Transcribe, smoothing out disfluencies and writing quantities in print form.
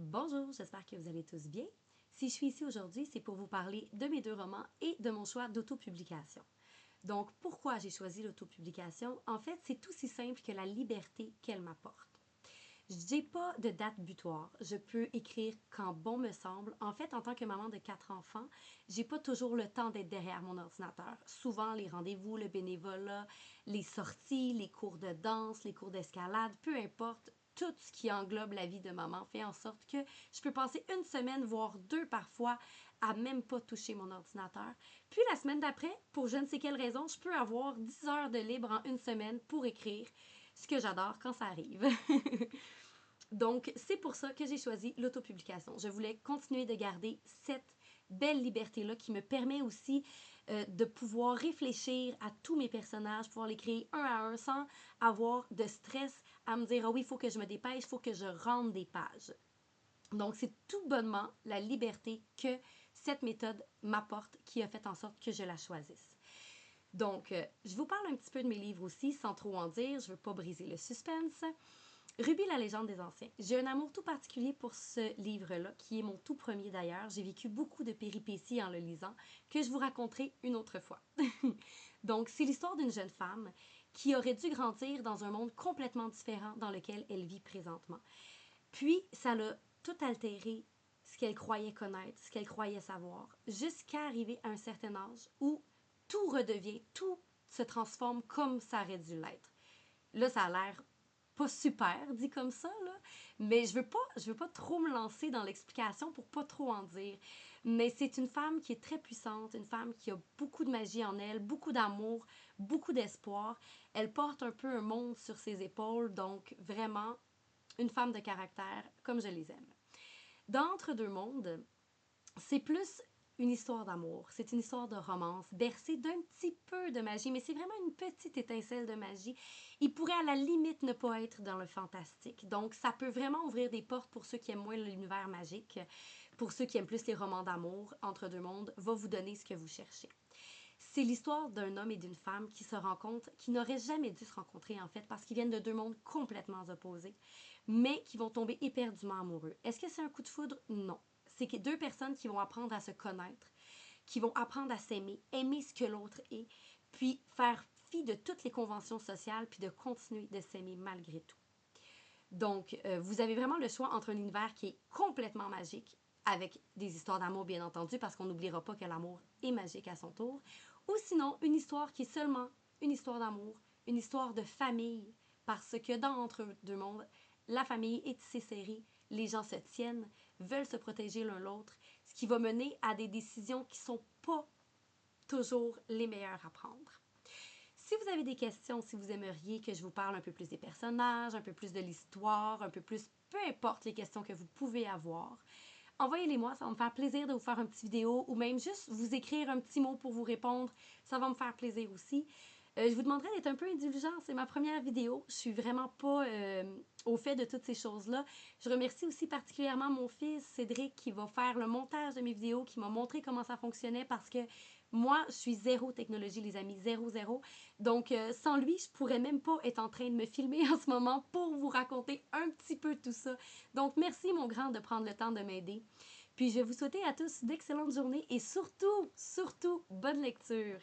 Bonjour, j'espère que vous allez tous bien. Si je suis ici aujourd'hui, c'est pour vous parler de mes deux romans et de mon choix d'autopublication. Donc, pourquoi j'ai choisi l'autopublication? En fait, c'est aussi simple que la liberté qu'elle m'apporte. Je n'ai pas de date butoir. Je peux écrire quand bon me semble. En fait, en tant que maman de 4 enfants, j'ai pas toujours le temps d'être derrière mon ordinateur. Souvent, les rendez-vous, le bénévolat, les sorties, les cours de danse, les cours d'escalade, peu importe, tout ce qui englobe la vie de maman fait en sorte que je peux passer une semaine, voire deux parfois, à même pas toucher mon ordinateur. Puis la semaine d'après, pour je ne sais quelle raison, je peux avoir 10 heures de libre en une semaine pour écrire, ce que j'adore quand ça arrive. Donc, c'est pour ça que j'ai choisi l'autopublication. Je voulais continuer de garder cette belle liberté-là qui me permet aussi de pouvoir réfléchir à tous mes personnages, pouvoir les créer un à un sans avoir de stress à me dire « Ah oui, il faut que je me dépêche, il faut que je rende des pages ». Donc, c'est tout bonnement la liberté que cette méthode m'apporte qui a fait en sorte que je la choisisse. Donc, je vous parle un petit peu de mes livres aussi, sans trop en dire, je ne veux pas briser le suspense. Ruby, la légende des anciens. J'ai un amour tout particulier pour ce livre-là, qui est mon tout premier d'ailleurs. J'ai vécu beaucoup de péripéties en le lisant, que je vous raconterai une autre fois. Donc, c'est l'histoire d'une jeune femme qui aurait dû grandir dans un monde complètement différent dans lequel elle vit présentement. Puis, ça l'a tout altéré, ce qu'elle croyait connaître, ce qu'elle croyait savoir, jusqu'à arriver à un certain âge où tout redevient, tout se transforme comme ça aurait dû l'être. Là, ça a l'air pas super dit comme ça, là, mais je veux pas trop me lancer dans l'explication pour pas trop en dire. Mais c'est une femme qui est très puissante, une femme qui a beaucoup de magie en elle, beaucoup d'amour, beaucoup d'espoir. Elle porte un peu un monde sur ses épaules, donc vraiment une femme de caractère comme je les aime. Dans Entre deux mondes, c'est plus une histoire d'amour. C'est une histoire de romance, bercée d'un petit peu de magie, mais c'est vraiment une petite étincelle de magie. Il pourrait à la limite ne pas être dans le fantastique. Donc, ça peut vraiment ouvrir des portes pour ceux qui aiment moins l'univers magique. Pour ceux qui aiment plus les romans d'amour, Entre deux mondes va vous donner ce que vous cherchez. C'est l'histoire d'un homme et d'une femme qui se rencontrent, qui n'auraient jamais dû se rencontrer en fait, parce qu'ils viennent de deux mondes complètement opposés, mais qui vont tomber éperdument amoureux. Est-ce que c'est un coup de foudre? Non. C'est que deux personnes qui vont apprendre à se connaître, qui vont apprendre à s'aimer, aimer ce que l'autre est, puis faire fi de toutes les conventions sociales, puis de continuer de s'aimer malgré tout. Donc, vous avez vraiment le choix entre un univers qui est complètement magique, avec des histoires d'amour bien entendu, parce qu'on n'oubliera pas que l'amour est magique à son tour, ou sinon une histoire qui est seulement une histoire d'amour, une histoire de famille, parce que dans Entre deux mondes, la famille est tissée serrée, les gens se tiennent, veulent se protéger l'un l'autre, ce qui va mener à des décisions qui sont pas toujours les meilleures à prendre. Si vous avez des questions, si vous aimeriez que je vous parle un peu plus des personnages, un peu plus de l'histoire, un peu plus, peu importe les questions que vous pouvez avoir, envoyez-les-moi, ça va me faire plaisir de vous faire une petite vidéo ou même juste vous écrire un petit mot pour vous répondre, ça va me faire plaisir aussi. Je vous demanderai d'être un peu indulgent, c'est ma première vidéo, je suis vraiment pas au fait de toutes ces choses-là. Je remercie aussi particulièrement mon fils Cédric qui va faire le montage de mes vidéos, qui m'a montré comment ça fonctionnait parce que moi, je suis zéro technologie, les amis, zéro, zéro. Donc, sans lui, je pourrais même pas être en train de me filmer en ce moment pour vous raconter un petit peu tout ça. Donc, merci mon grand de prendre le temps de m'aider. Puis, je vais vous souhaiter à tous d'excellentes journées et surtout, surtout, bonne lecture.